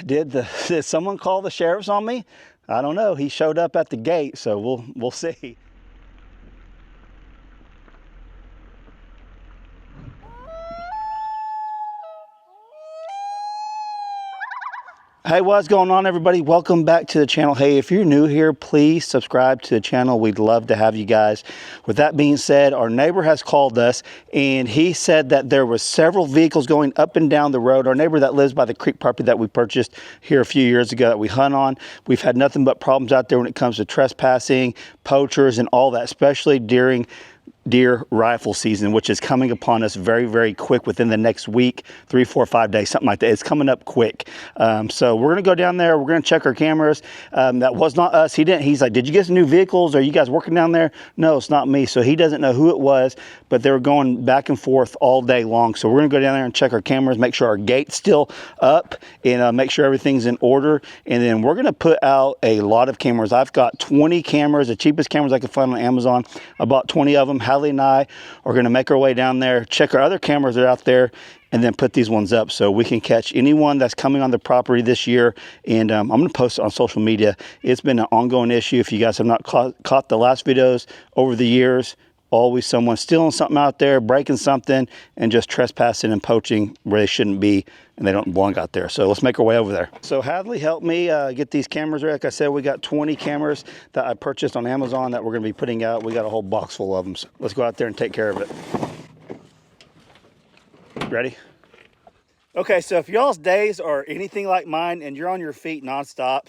did someone call the sheriffs on me? I don't know. He showed up at the gate, so we'll see. Hey, what's going on, everybody? Welcome back to the channel. Hey, if you're new here, please subscribe to the channel. We'd love to have you guys. With that being said, our neighbor has called us and he said that there was several vehicles going up and down the road. Our neighbor that lives by the creek property that we purchased here a few years ago that we hunt on, we've had nothing but problems out there when it comes to trespassing, poachers, and all that, especially during deer rifle season, which is coming upon us very, very quick within the next week, 3, 4, 5 days, something like that. It's coming up quick. So we're going to go down there. We're going to check our cameras. That was not us. He's like, did you get some new vehicles? Are you guys working down there? No, it's not me. So he doesn't know who it was, but they were going back and forth all day long. So we're going to go down there and check our cameras, make sure our gate's still up, and make sure everything's in order. And then we're going to put out a lot of cameras. I've got 20 cameras, the cheapest cameras I could find on Amazon. I bought 20 of them. Hallie and I are going to make our way down there, check our other cameras that are out there, and then put these ones up so we can catch anyone that's coming on the property this year. And I'm going to post it on social media. It's been an ongoing issue. If you guys have not caught the last videos over the years, always someone stealing something out there, breaking something, and just trespassing and poaching where they shouldn't be, and they don't belong out there. So let's make our way over there. So Hadley helped me get these cameras ready. Like I said, we got 20 cameras that I purchased on Amazon that we're going to be putting out. We got a whole box full of them. So let's go out there and take care of it. Ready? Okay, so if y'all's days are anything like mine and you're on your feet nonstop,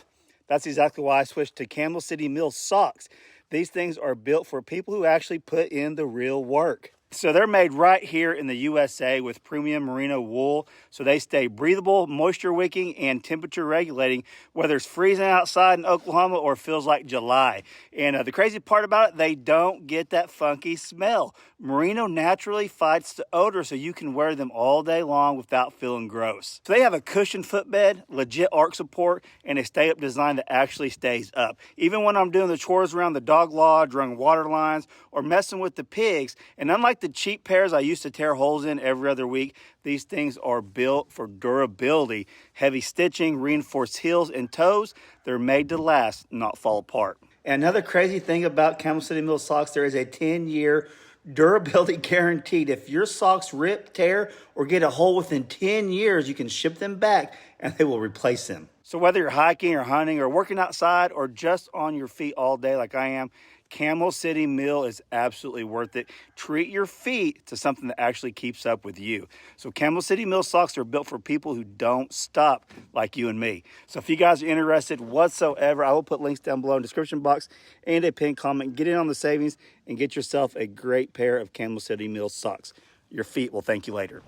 that's exactly why I switched to Camel City Mill socks. These things are built for people who actually put in the real work. So they're made right here in the USA with premium merino wool. So they stay breathable, moisture wicking, and temperature regulating, whether it's freezing outside in Oklahoma or feels like July. And the crazy part about it, they don't get that funky smell. Merino naturally fights the odor, so you can wear them all day long without feeling gross. So they have a cushioned footbed, legit arch support, and a stay-up design that actually stays up. Even when I'm doing the chores around the dog lodge, running water lines, or messing with the pigs, and unlike the cheap pairs I used to tear holes in every other week, these things are built for durability. Heavy stitching, reinforced heels and toes, they're made to last, not fall apart. And another crazy thing about Camel City Mill socks, there is a 10-year durability guaranteed. If your socks rip, tear, or get a hole within 10 years, you can ship them back and they will replace them. So whether you're hiking or hunting or working outside or just on your feet all day like I am, Camel City Mill is absolutely worth it. Treat your feet to something that actually keeps up with you. So Camel City Mill socks are built for people who don't stop like you and me. So if you guys are interested whatsoever, I will put links down below in the description box and a pinned comment. Get in on the savings and get yourself a great pair of Camel City Mill socks. Your feet will thank you later.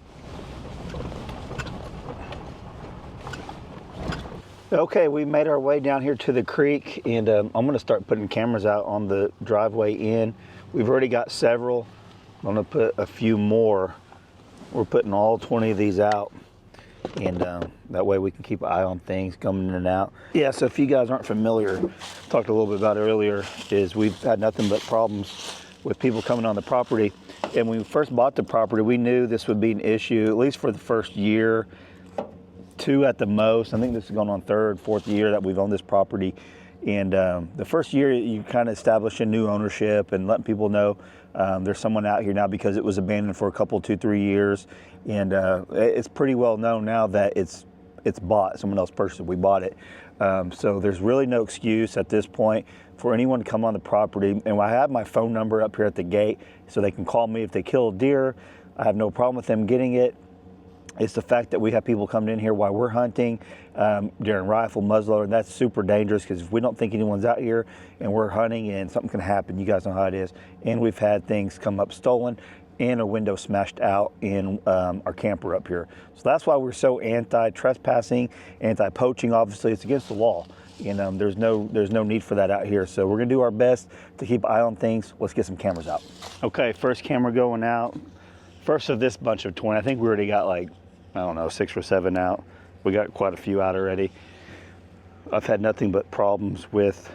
Okay, we made our way down here to the creek, and I'm going to start putting cameras out on the driveway in. We've already got several. I'm going to put a few more. We're putting all 20 of these out, and that way we can keep an eye on things coming in and out. Yeah, so if you guys aren't familiar, talked a little bit about it earlier, is we've had nothing but problems with people coming on the property. And when we first bought the property, we knew this would be an issue, at least for the first year, 2 at the most. I think this is going on 3rd, 4th year that we've owned this property. And the first year you kind of establish a new ownership and letting people know there's someone out here now because it was abandoned for a couple, 2, 3 years. And it's pretty well known now that it's bought. Someone else purchased it, we bought it. So there's really no excuse at this point for anyone to come on the property. And I have my phone number up here at the gate so they can call me if they kill a deer. I have no problem with them getting it. It's the fact that we have people coming in here while we're hunting during rifle, muzzleloader, and that's super dangerous because if we don't think anyone's out here and we're hunting and something can happen, you guys know how it is. And we've had things come up stolen and a window smashed out in our camper up here. So that's why we're so anti-trespassing, anti-poaching. Obviously, it's against the law. And there's no need for that out here. So we're gonna do our best to keep an eye on things. Let's get some cameras out. Okay, first camera going out. First of this bunch of 20, I think we already got like, I don't know, 6 or 7 out. We got quite a few out already. I've had nothing but problems with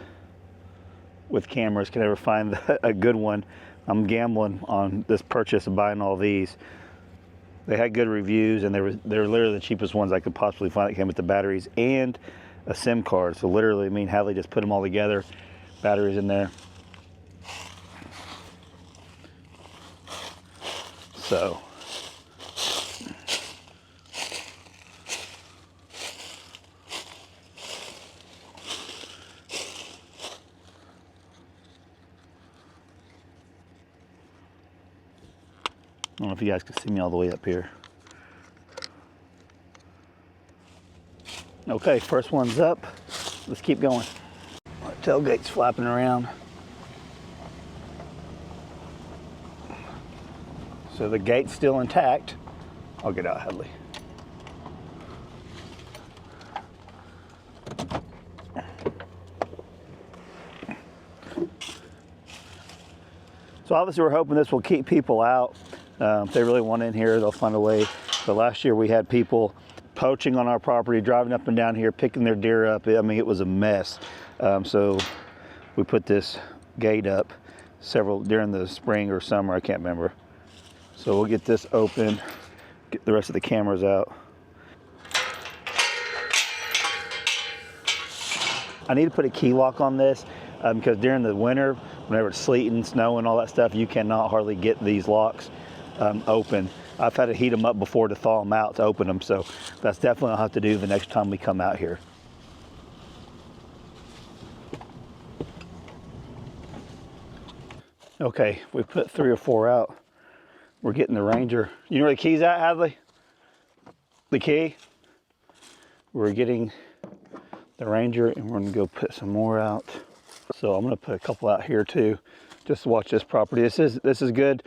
cameras. Can never find a good one. I'm gambling on this purchase of buying all these. They had good reviews, and they're literally the cheapest ones I could possibly find that came with the batteries and a SIM card. So literally, I mean, Hadley just put them all together, batteries in there. So I don't know if you guys can see me all the way up here. Okay, first one's up. Let's keep going. Our tailgate's flapping around. So the gate's still intact. I'll get out, Hadley. So obviously we're hoping this will keep people out. If they really want in here, they'll find a way. But last year we had people poaching on our property, driving up and down here, picking their deer up. I mean, it was a mess. So we put this gate up during the spring or summer, I can't remember. So we'll get this open, get the rest of the cameras out. I need to put a key lock on this because during the winter, whenever it's sleeting, snowing, all that stuff, you cannot hardly get these locks open. I've had to heat them up before to thaw them out to open them, so that's definitely what I'll have to do the next time we come out here. Okay, we put 3 or 4 out. We're getting the Ranger. You know where the key's at, Hadley? The key? We're getting the Ranger, and we're gonna go put some more out. So I'm gonna put a couple out here too, just to watch this property. This is good.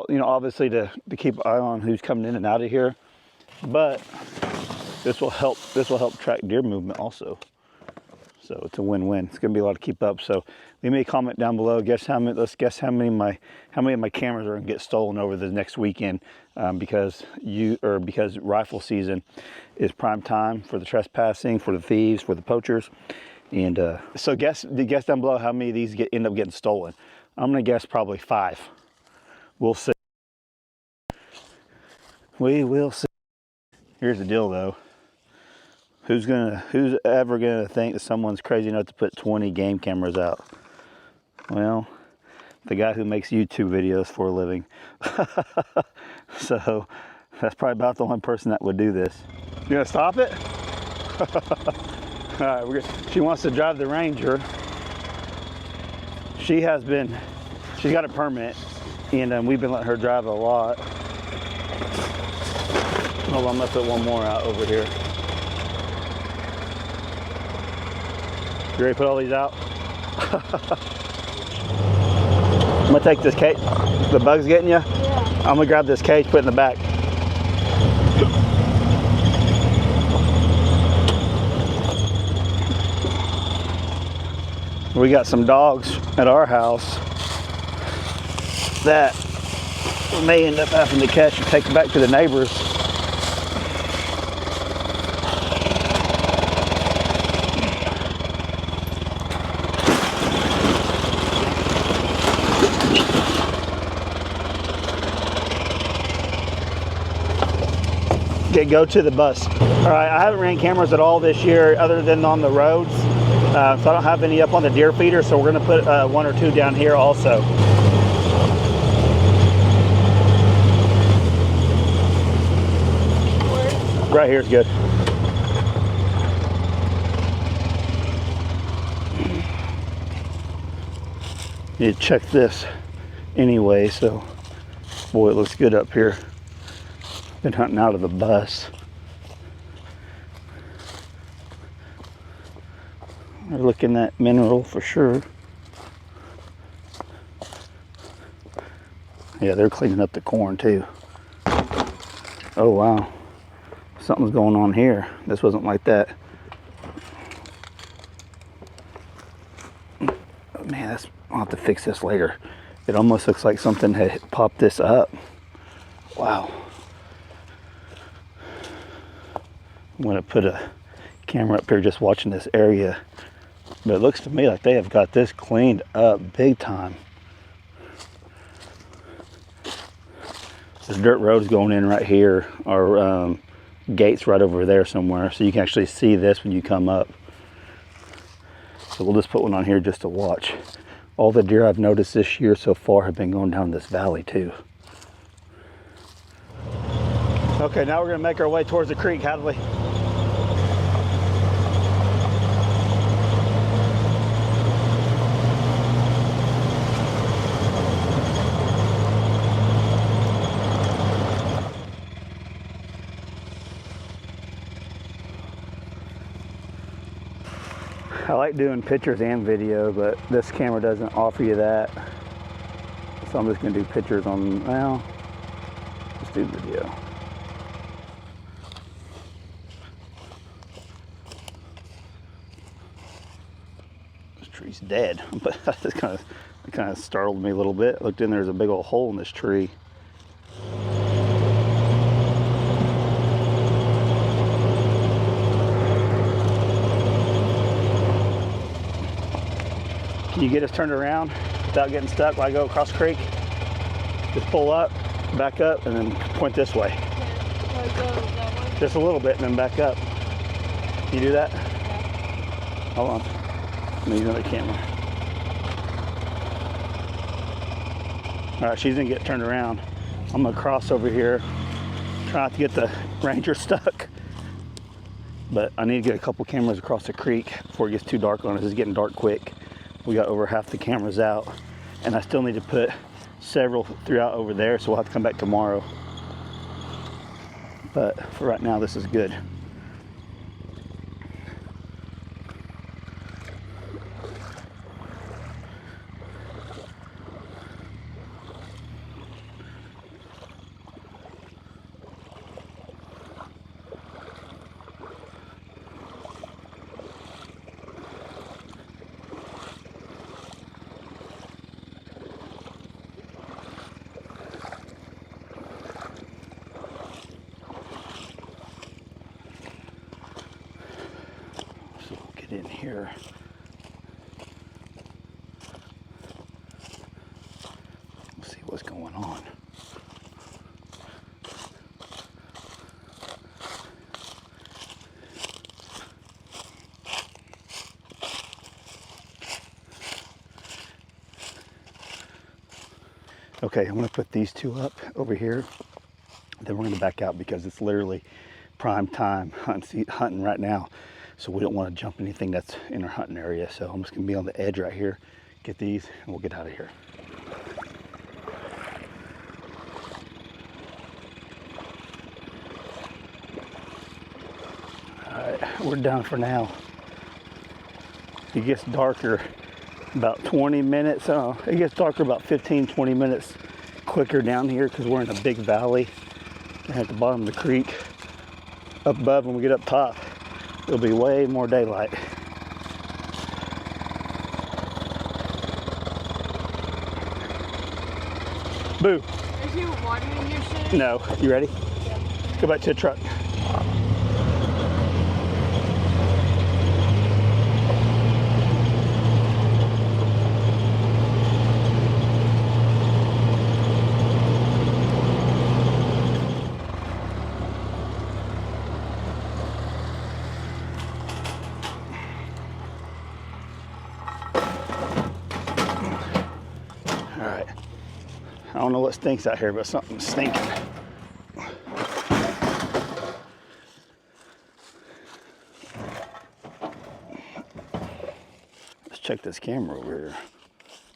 You know, obviously to keep an eye on who's coming in and out of here, but this will help track deer movement also. So it's a win-win. It's gonna be a lot to keep up. So leave me a comment down below. Let's guess how many of my cameras are gonna get stolen over the next weekend, because rifle season is prime time for the trespassing, for the thieves, for the poachers. And so guess down below how many of these end up getting stolen. I'm gonna guess probably 5. We'll see. We will see. Here's the deal though. Who's ever gonna think that someone's crazy enough to put 20 game cameras out? Well, the guy who makes YouTube videos for a living. So that's probably about the only person that would do this. You gonna stop it? All right, she wants to drive the Ranger. She's got a permit, and we've been letting her drive a lot. Hold on, I'm gonna put one more out over here. You ready to put all these out? I'm gonna take this cage. The bug's getting you? Yeah. I'm gonna grab this cage, put it in the back. We got some dogs at our house that we may end up having to catch and take back to the neighbors. Okay, go to the bus. All right, I haven't ran cameras at all this year other than on the roads. So I don't have any up on the deer feeder, so we're gonna put 1 or 2 down here also. Right here is good. Need to check this anyway, so boy, it looks good up here. Been hunting out of the bus. We're looking at mineral for sure. Yeah, they're cleaning up the corn too. Oh wow, something's going on here. This wasn't like that. Oh, man, I'll have to fix this later. It almost looks like something had popped this up. Wow. I'm gonna put a camera up here just watching this area. But it looks to me like they have got this cleaned up big time. There's dirt roads going in right here, or gates right over there somewhere, so you can actually see this when you come up. So we'll just put one on here just to watch. All the deer I've noticed this year so far have been going down this valley too. Okay, now we're gonna make our way towards the creek, Hadley. I like doing pictures and video, but this camera doesn't offer you that. So I'm just gonna do pictures on, well, let's do video. This tree's dead, but that kind of startled me a little bit. I looked in, there's a big old hole in this tree. Can you get us turned around without getting stuck while I go across the creek? Just pull up, back up, and then point this way. Yeah, go that way. Just a little bit and then back up. Can you do that? Yeah. Hold on. Let me use another camera. All right, she's gonna get turned around. I'm gonna cross over here, try not to get the ranger stuck. But I need to get a couple cameras across the creek before it gets too dark on us. It's getting dark quick. We got over half the cameras out, and I still need to put several throughout over there, so we'll have to come back tomorrow. But for right now, this is good. In here. We'll see what's going on. Okay, I'm going to put these two up over here. Then we're going to back out because it's literally prime time hunting right now. So we don't want to jump anything that's in our hunting area. So I'm just gonna be on the edge right here, get these, and we'll get out of here. All right, we're done for now. It gets darker about 20 minutes. It gets darker about 15, 20 minutes quicker down here because we're in a big valley at the bottom of the creek. Up above, when we get up top, it'll be way more daylight. Boo. Is you watering your shit? No. You ready? Yeah. Go back to the truck. I don't know what stinks out here, but something's stinking. Let's check this camera over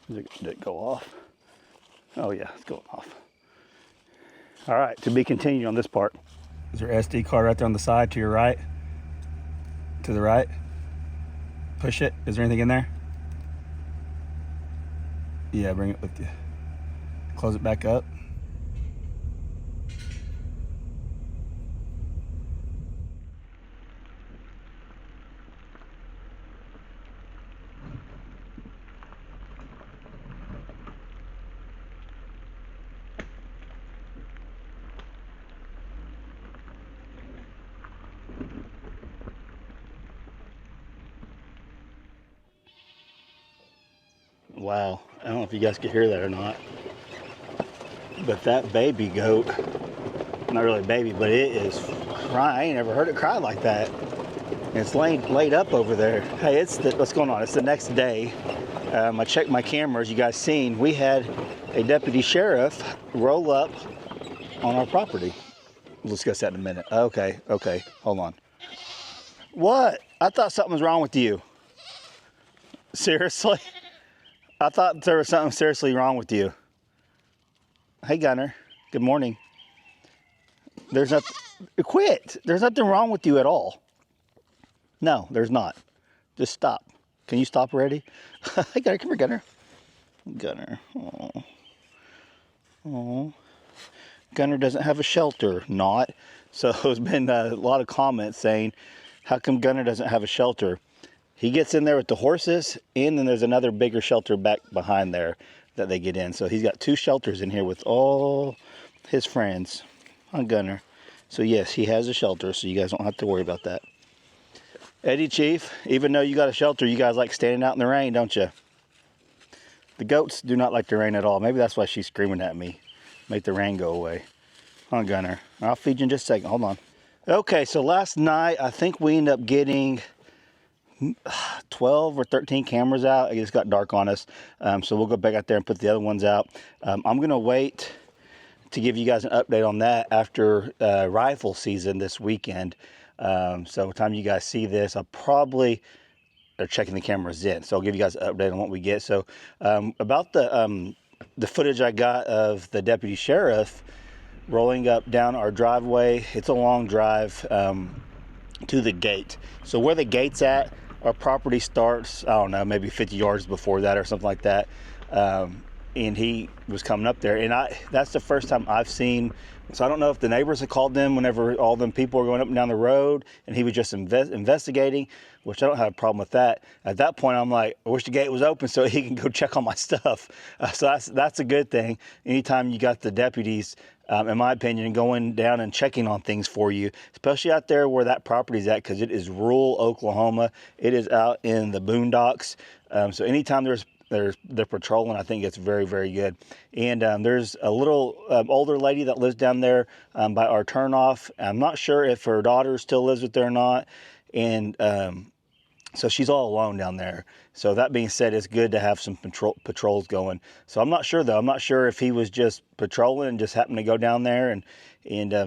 here. Did it go off? Oh yeah, it's going off. All right, to be continued on this part. Is your SD card right there on the side to your right? To the right? Push it. Is there anything in there? Yeah, bring it with you. Close it back up. Wow, I don't know if you guys could hear that or not. But that baby goat, not really a baby, but it is crying. I ain't never heard it cry like that. And it's laid up over there. Hey, what's going on? It's the next day. I checked my cameras. You guys seen, we had a deputy sheriff roll up on our property. We'll discuss that in a minute. Okay, hold on. What? I thought something was wrong with you. Seriously? I thought there was something seriously wrong with you. Hey, Gunner. Good morning. There's nothing. Quit. There's nothing wrong with you at all. No, there's not. Just stop. Can you stop already? Hey, Gunner. Come here, Gunner. Gunner. Oh. Gunner doesn't have a shelter. Not. So there's been a lot of comments saying, how come Gunner doesn't have a shelter? He gets in there with the horses, and then there's another bigger shelter back behind there that they get in. So he's got 2 shelters in here with all his friends on Gunner. So yes, he has a shelter, so you guys don't have to worry about that. Eddie Chief, even though you got a shelter, you guys like standing out in the rain, don't you? The goats do not like the rain at all. Maybe that's why she's screaming at me. Make the rain go away. On Gunner. I'll feed you in just a second. Hold on. Okay, so last night, I think we ended up getting 12 or 13 cameras out. It just got dark on us. So we'll go back out there and put the other ones out. I'm going to wait to give you guys an update on that after rifle season this weekend. So by the time you guys see this, I'll probably are checking the cameras in. So I'll give you guys an update on what we get. So about the footage I got of the deputy sheriff rolling up down our driveway. It's a long drive to the gate. So where the gate's at, our property starts, I don't know, maybe 50 yards before that or something like that. And he was coming up there, and that's the first time I've seen. So I don't know if the neighbors had called them whenever all them people were going up and down the road, and he was just investigating, which I don't have a problem with that. At that point, I'm like, I wish the gate was open so he can go check on my stuff. So that's a good thing. Anytime you got the deputies, in my opinion, going down and checking on things for you, especially out there where that property's at, because it is rural Oklahoma. It is out in the boondocks. So anytime they're patrolling, I think it's very, very good. And there's a little older lady that lives down there by our turnoff. I'm not sure if her daughter still lives with there or not. And so she's all alone down there. So that being said, it's good to have some patrols going. So I'm not sure though. I'm not sure if he was just patrolling and just happened to go down there and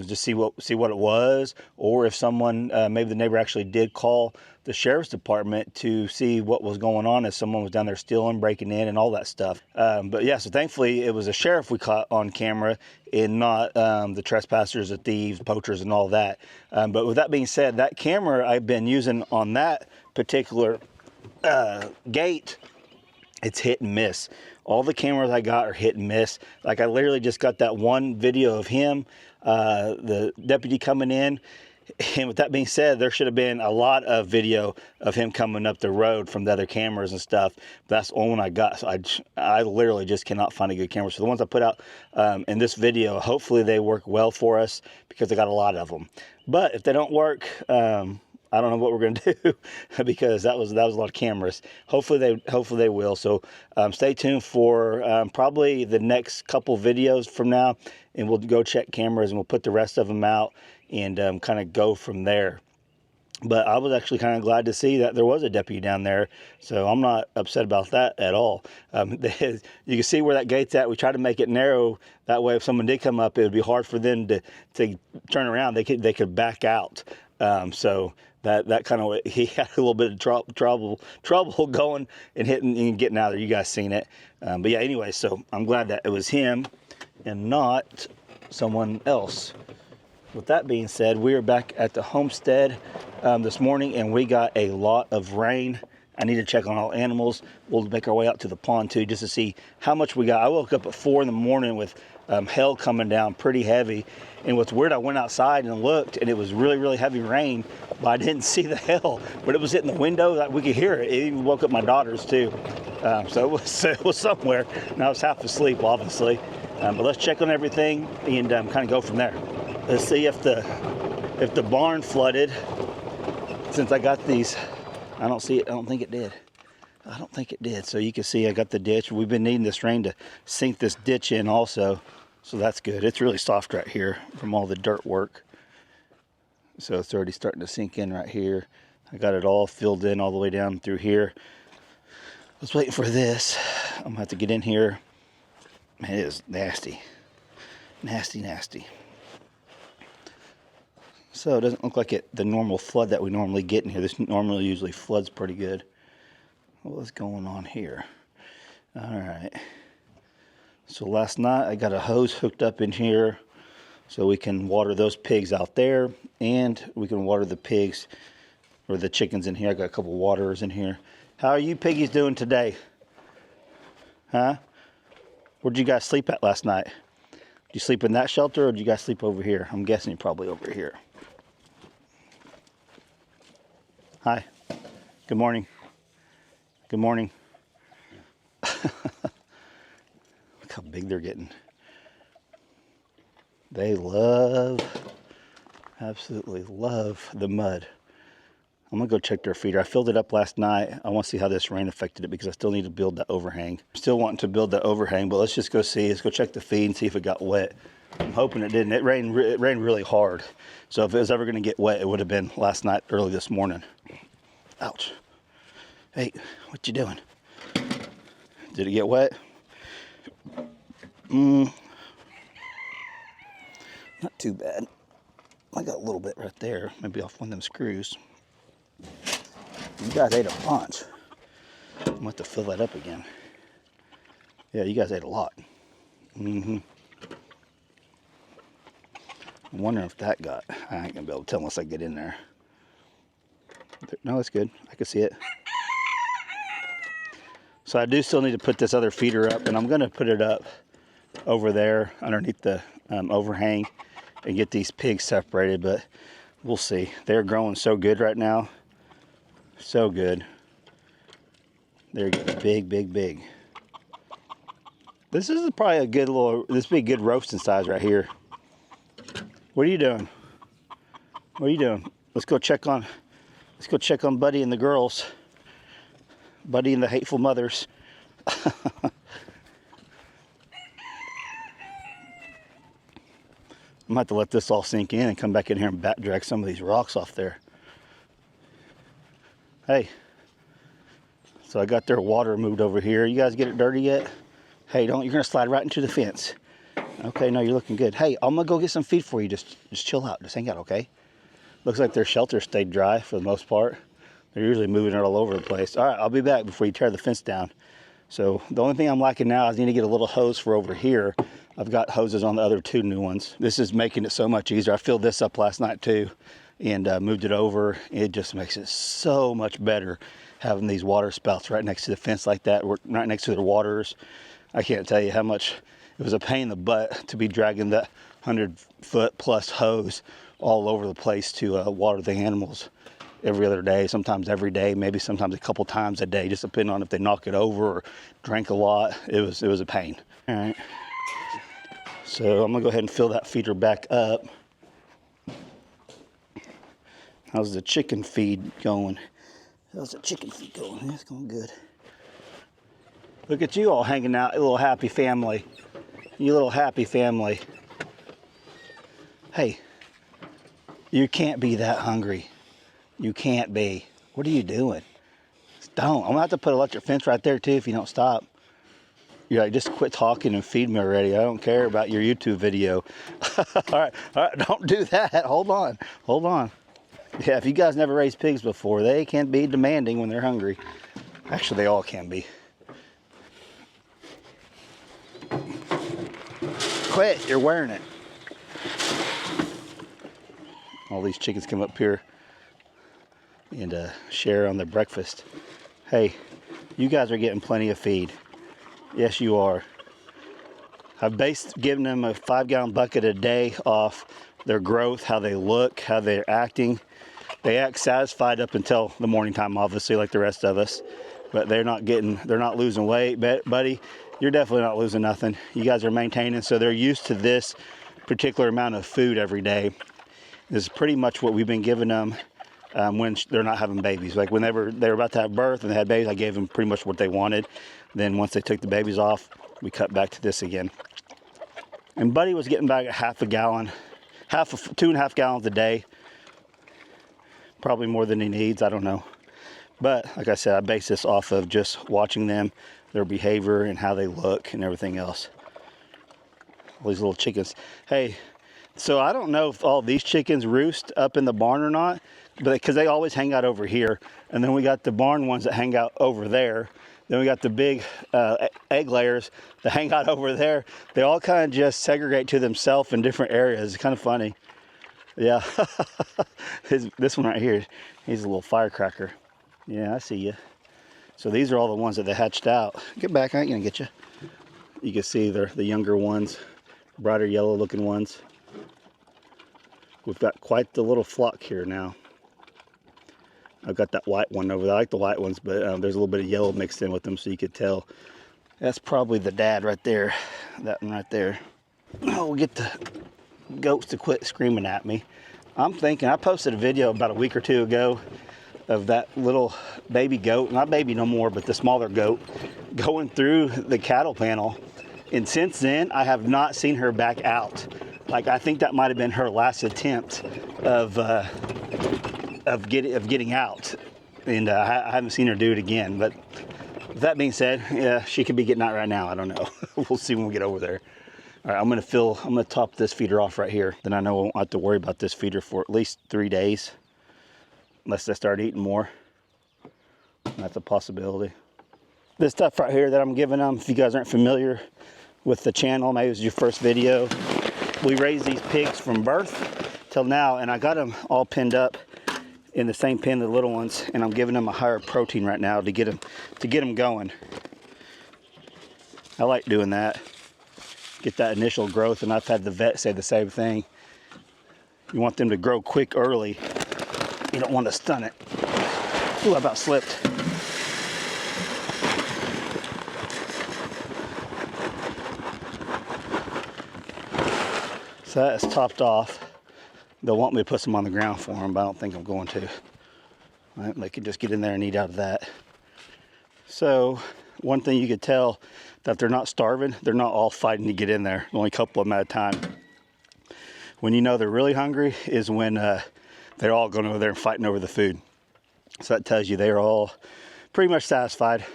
just see what it was, or if someone, maybe the neighbor actually did call the sheriff's department to see what was going on, if someone was down there stealing, breaking in, and all that stuff. But yeah, so thankfully it was a sheriff we caught on camera, and not the trespassers, the thieves, poachers, and all that. But with that being said, that camera I've been using on that particular gate, it's hit and miss. All the cameras I got are hit and miss. Like I literally just got that one video of him, the deputy coming in. And with that being said, there should have been a lot of video of him coming up the road from the other cameras and stuff. But that's the only one I got. So I literally just cannot find a good camera. So the ones I put out in this video, hopefully they work well for us, because I got a lot of them. But if they don't work, I don't know what we're going to do, because that was a lot of cameras. Hopefully they will. So stay tuned for probably the next couple videos from now, and we'll go check cameras and we'll put the rest of them out and kind of go from there. But I was actually kind of glad to see that there was a deputy down there, so I'm not upset about that at all. You can see where that gate's at. We tried to make it narrow. That way, if someone did come up, it would be hard for them to turn around. They could back out. So that kind of, he had a little bit of trouble going and hitting and getting out there. You guys seen it. But yeah, anyway, so I'm glad that it was him and not someone else. With that being said, we are back at the homestead this morning, and we got a lot of rain. I need to check on all animals. We'll make our way out to the pond too, just to see how much we got. I woke up at 4 in the morning with hail coming down pretty heavy. And what's weird, I went outside and looked, and it was really, really heavy rain, but I didn't see the hail. But it was hitting the window. We could hear it. It even woke up my daughters too. So it was somewhere. And I was half asleep, obviously. But let's check on everything and kind of go from there. Let's see if the barn flooded. Since I got these, I don't see it. I don't think it did. I don't think it did. So you can see I got the ditch. We've been needing this rain to sink this ditch in also. So that's good. It's really soft right here from all the dirt work. So it's already starting to sink in right here. I got it all filled in all the way down through here. I was waiting for this. I'm gonna have to get in here. Man, it is nasty. Nasty, nasty. So it doesn't look like the normal flood that we normally get in here. This normally usually floods pretty good. What's going on here? All right. So last night I got a hose hooked up in here so we can water those pigs out there, and we can water the pigs or the chickens in here. I got a couple waterers in here. How are you piggies doing today? Huh? Where'd you guys sleep at last night? Did you sleep in that shelter or did you guys sleep over here? I'm guessing you're probably over here. Hi. Good morning. Good morning. Look how big they're getting. They absolutely love the mud. I'm gonna go check their feeder. I filled it up last night. I want to see how this rain affected it because I still need to build that overhang. I'm still wanting to build that overhang, but let's just go see. Let's go check the feed and see if it got wet. I'm hoping it didn't. It rained really hard. So if it was ever gonna get wet, it would have been last night, early this morning. Ouch. Hey, what you doing? Did it get wet? Not too bad. I got a little bit right there. Maybe off one of them screws. You guys ate a bunch. I'm going to have to fill that up again. Yeah, you guys ate a lot. I'm wondering if that got... I ain't going to be able to tell unless I get in there. No, that's good. I can see it. So I do still need to put this other feeder up, and I'm going to put it up over there underneath the overhang and get these pigs separated, but we'll see. They're growing so good right now. So good. They're getting big, big, big. This is probably a good little, this would be a good roasting size right here. What are you doing? What are you doing? Let's go check on Buddy and the girls. Buddy and the hateful mothers. I'm gonna have to let this all sink in and come back in here and bat drag some of these rocks off there. Hey, so I got their water moved over here. You guys get it dirty yet? Hey, you're gonna slide right into the fence. Okay, no, you're looking good. Hey, I'm gonna go get some feed for you. Just chill out, just hang out, okay? Looks like their shelter stayed dry for the most part. They're usually moving it all over the place. All right, I'll be back before you tear the fence down. So the only thing I'm lacking now is I need to get a little hose for over here. I've got hoses on the other two new ones. This is making it so much easier. I filled this up last night too and moved it over. It just makes it so much better having these water spouts right next to the fence like that, right next to their waters. I can't tell you how much it was a pain in the butt to be dragging that 100-foot plus hose all over the place to water the animals every other day, sometimes every day, maybe sometimes a couple times a day, just depending on if they knock it over or drank a lot. It was a pain. All right. So I'm gonna go ahead and fill that feeder back up. How's the chicken feed going? How's the chicken feed going? It's going good. Look at you all hanging out, a little happy family. You little happy family. Hey, you can't be that hungry. You can't be. What are you doing? Don't. I'm gonna have to put an electric fence right there too if you don't stop. You're like, just quit talking and feed me already. I don't care about your YouTube video. All right, don't do that. Hold on. Yeah, if you guys never raised pigs before, they can be demanding when they're hungry. Actually, they all can be. Quit, you're wearing it. All these chickens come up here and share on their breakfast. Hey, you guys are getting plenty of feed. Yes, you are. I've given them a 5-gallon bucket a day off their growth, how they look, how they're acting. They act satisfied up until the morning time, obviously, like the rest of us. But they're not losing weight. Buddy, you're definitely not losing nothing. You guys are maintaining, so they're used to this particular amount of food every day. This is pretty much what we've been giving them when they're not having babies. Like whenever they were about to have birth and they had babies, I gave them pretty much what they wanted. Then once they took the babies off, we cut back to this again. And Buddy was getting back a half a gallon, 2.5 gallons a day. Probably more than he needs, I don't know. But like I said, I base this off of just watching them, their behavior and how they look and everything else. All these little chickens. Hey, so I don't know if all these chickens roost up in the barn or not, but because they always hang out over here. And then we got the barn ones that hang out over there. Then we got the big egg layers that hang out over there. They all kind of just segregate to themselves in different areas. It's kind of funny. Yeah, this one right here, he's a little firecracker. Yeah, I see you. So these are all the ones that they hatched out. Get back, I ain't gonna get you. You can see they're the younger ones, brighter yellow looking ones. We've got quite the little flock here now. I've got that white one over there. I like the white ones, but there's a little bit of yellow mixed in with them, so you could tell. That's probably the dad right there, that one right there. Oh, we'll get the goats to quit screaming at me. I'm thinking, I posted a video about a week or two ago of that little baby goat, not baby no more, but the smaller goat, going through the cattle panel. And since then, I have not seen her back out. Like, I think that might have been her last attempt of getting out. And I haven't seen her do it again. But with that being said, yeah, she could be getting out right now. I don't know. We'll see when we get over there. All right, I'm gonna top this feeder off right here. Then I know I won't have to worry about this feeder for at least 3 days. Unless they start eating more. That's a possibility. This stuff right here that I'm giving them, if you guys aren't familiar with the channel, maybe it was your first video. We raised these pigs from birth till now, and I got them all pinned up in the same pen, the little ones, and I'm giving them a higher protein right now to get them going. I like doing that. Get that initial growth, and I've had the vet say the same thing. You want them to grow quick early. You don't want to stun it. Ooh, I about slipped. So that is topped off. They'll want me to put some on the ground for them, but I don't think I'm going to. Right, they can just get in there and eat out of that. So one thing you could tell that they're not starving, they're not all fighting to get in there. Only a couple of them at a time. When you know they're really hungry is when they're all going over there and fighting over the food. So that tells you they're all pretty much satisfied.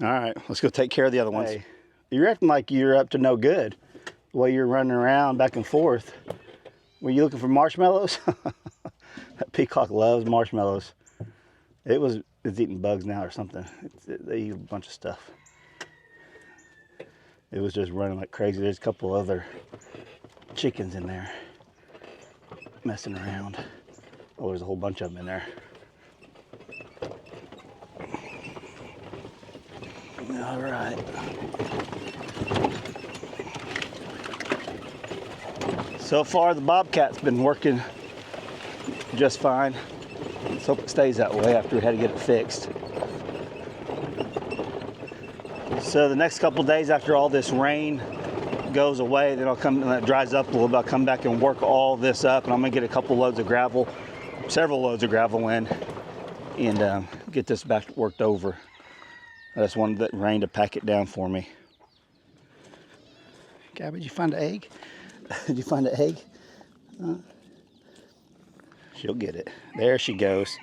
All right, let's go take care of the other ones. Hey, you're acting like you're up to no good while you're running around back and forth. Were you looking for marshmallows? That peacock loves marshmallows. It's eating bugs now or something. They eat a bunch of stuff. It was just running like crazy. There's a couple other chickens in there messing around. Oh, there's a whole bunch of them in there. All right. So far, the bobcat's been working just fine. Let's hope it stays that way after we had to get it fixed. So the next couple days after all this rain goes away, then I'll come, and it dries up a little bit, I'll come back and work all this up, and I'm gonna get a couple loads of gravel, several loads of gravel in, and get this back worked over. I just wanted that rain to pack it down for me. Gabby, did you find an egg? Did you find an egg? She'll get it. There she goes.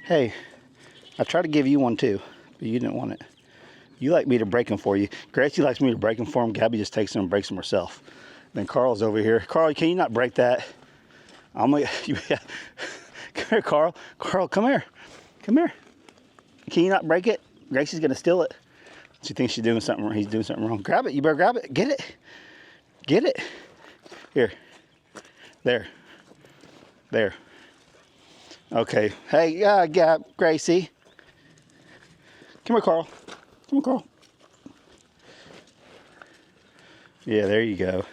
Hey, I tried to give you one too, but you didn't want it. You like me to break them for you. Gracie likes me to break them for him. Gabby just takes them and breaks them herself. Then Carl's over here. Carl, can you not break that? I'm like, yeah. Come here, Carl. Carl, come here. Come here. Can you not break it? Gracie's gonna steal it. She thinks she's doing something wrong. He's doing something wrong. Grab it. You better grab it. Get it. Get it. Here. There. There. Okay. Hey, Gracie. Come here, Carl. Come on, Carl. Yeah, there you go.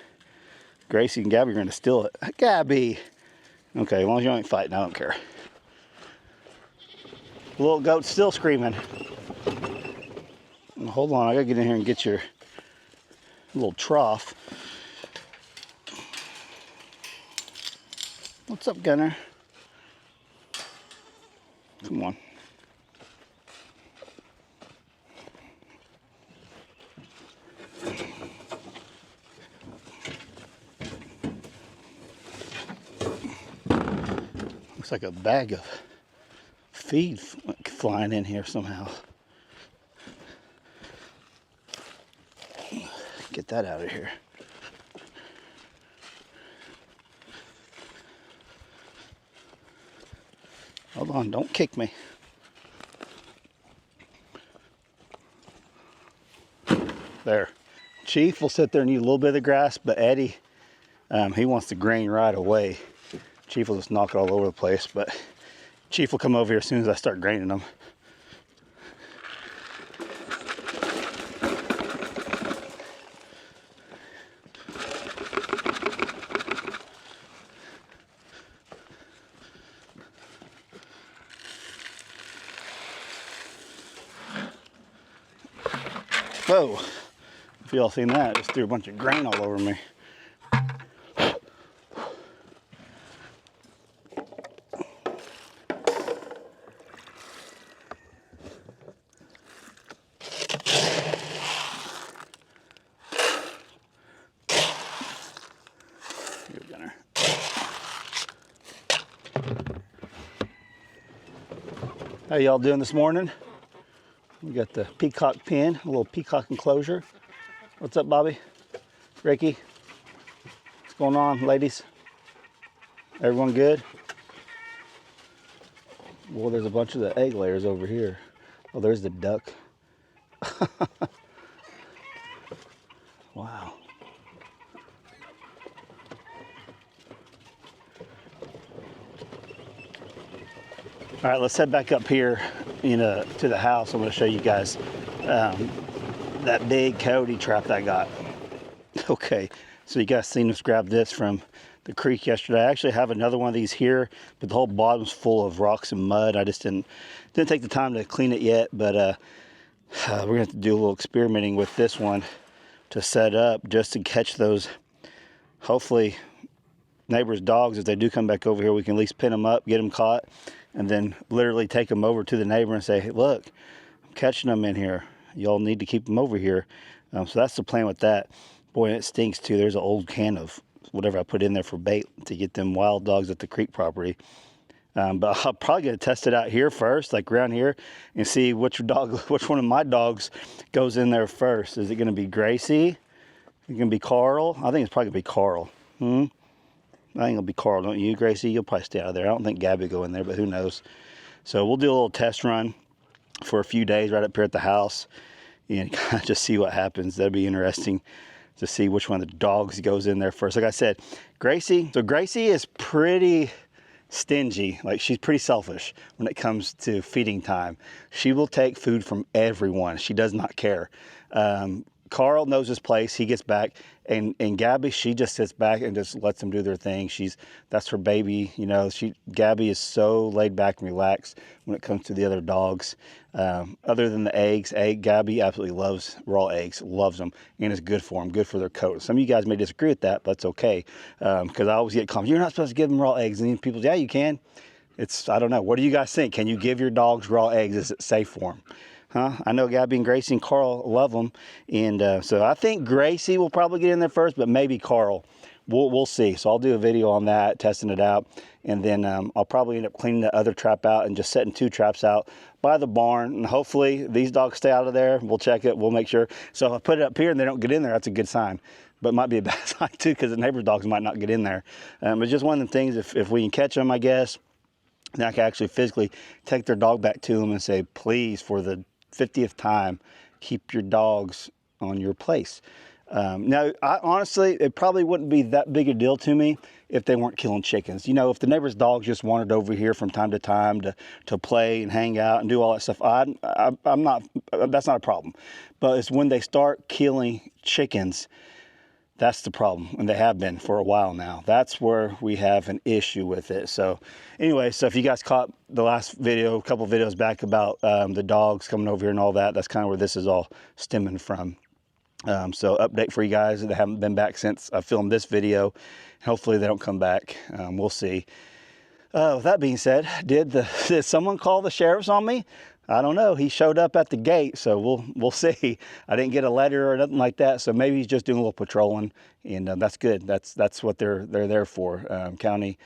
Gracie and Gabby are going to steal it. Gabby! Okay, as long as you ain't fighting, I don't care. The little goat's still screaming. Hold on, I gotta get in here and get your little trough. What's up, Gunner? Come on. Looks like a bag of feed flying in here somehow. Get that out of here. Hold on, don't kick me. There. Chief will sit there and eat a little bit of the grass, but Eddie, he wants the grain right away. Chief will just knock it all over the place, but Chief will come over here as soon as I start graining them. Whoa, if y'all seen that, just threw a bunch of grain all over me. Here, Gunner. How y'all doing this morning? We got the peacock pen, a little peacock enclosure. What's up, Bobby? Ricky? What's going on, ladies? Everyone good? Well, there's a bunch of the egg layers over here. Oh, there's the duck. Wow. All right, let's head back up here, to the house. I'm going to show you guys that big coyote trap that I got. Okay, so you guys seen us grab this from the creek yesterday. I actually have another one of these here, but the whole bottom's full of rocks and mud. I just didn't take the time to clean it yet, but we're going to have to do a little experimenting with this one to set up just to catch those, hopefully, neighbors' dogs. If they do come back over here, we can at least pin them up, get them caught, and then literally take them over to the neighbor and say, hey, look, I'm catching them in here. Y'all need to keep them over here. So that's the plan with that. Boy, and it stinks too. There's an old can of whatever I put in there for bait to get them wild dogs at the creek property. But I'm probably going to test it out here first, like around here, and see which one of my dogs goes in there first. Is it going to be Gracie? Is it going to be Carl? I think it's probably going to be Carl. I think it'll be Carl, don't you, Gracie? You'll probably stay out of there. I don't think Gabby will go in there, but who knows. So we'll do a little test run for a few days right up here at the house and kind of just see what happens. That'd be interesting to see which one of the dogs goes in there first. Like I said, Gracie is pretty stingy. Like, she's pretty selfish when it comes to feeding time. She will take food from everyone. She does not care. Carl knows his place. He gets back, and Gabby, she just sits back and just lets them do their thing. That's her baby. Gabby is so laid back and relaxed when it comes to the other dogs. Other than the eggs, Gabby absolutely loves raw eggs, loves them, and it's good for them, good for their coat. Some of you guys may disagree with that, but that's okay, because I always get comments, you're not supposed to give them raw eggs, and then people say, yeah, you can. I don't know. What do you guys think? Can you give your dogs raw eggs? Is it safe for them? I know Gabby and Gracie and Carl love them, and so I think Gracie will probably get in there first, but maybe Carl. We'll see. So I'll do a video on that, testing it out, and then I'll probably end up cleaning the other trap out and just setting 2 traps out by the barn, and hopefully these dogs stay out of there. We'll check it. We'll make sure. So if I put it up here and they don't get in there, that's a good sign. But it might be a bad sign too, because the neighbor's dogs might not get in there. It's just one of the things. If we can catch them, I guess, then I can actually physically take their dog back to them and say, please, for the 50th time, keep your dogs on your place. Now, honestly, it probably wouldn't be that big a deal to me if they weren't killing chickens. If the neighbor's dogs just wandered over here from time to time to play and hang out and do all that stuff, I'm not. That's not a problem. But it's when they start killing chickens, that's the problem, and they have been for a while now. That's where we have an issue with it. So anyway, if you guys caught the last video, a couple videos back about the dogs coming over here and all that, that's kind of where this is all stemming from. So update for you guys that haven't been back since I filmed this video. Hopefully they don't come back. We'll see. With that being said, did someone call the sheriffs on me? I don't know. He showed up at the gate, so we'll see. I didn't get a letter or nothing like that, so maybe he's just doing a little patrolling, and that's good. That's what they're there for. County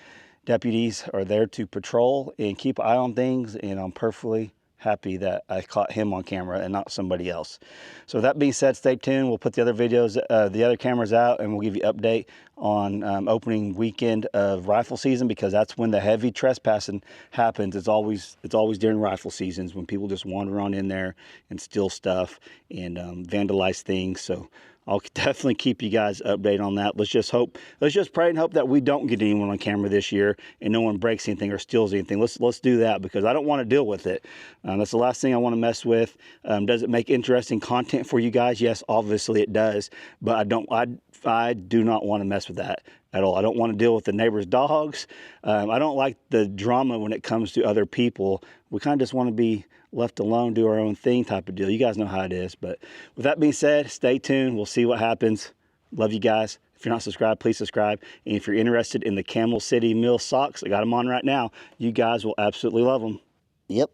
deputies are there to patrol and keep an eye on things, and I'm perfectly happy that I caught him on camera and not somebody else. So that being said, stay tuned. We'll put the other videos, the other cameras out, and we'll give you an update on opening weekend of rifle season, because that's when the heavy trespassing happens. It's always during rifle seasons when people just wander on in there and steal stuff and vandalize things. So I'll definitely keep you guys updated on that. Let's just pray and hope that we don't get anyone on camera this year and no one breaks anything or steals anything. Let's do that, because I don't want to deal with it. That's the last thing I want to mess with. Does it make interesting content for you guys? Yes, obviously it does, but I do not want to mess with that at all. I don't want to deal with the neighbor's dogs. I don't like the drama when it comes to other people. We kind of just want to be left alone, do our own thing type of deal. You guys know how it is. But with that being said, stay tuned. We'll see what happens. Love you guys. If you're not subscribed, please subscribe. And if you're interested in the Camel City Mill socks, I got them on right now. You guys will absolutely love them. Yep.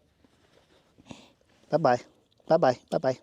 Bye-bye. Bye-bye. Bye-bye.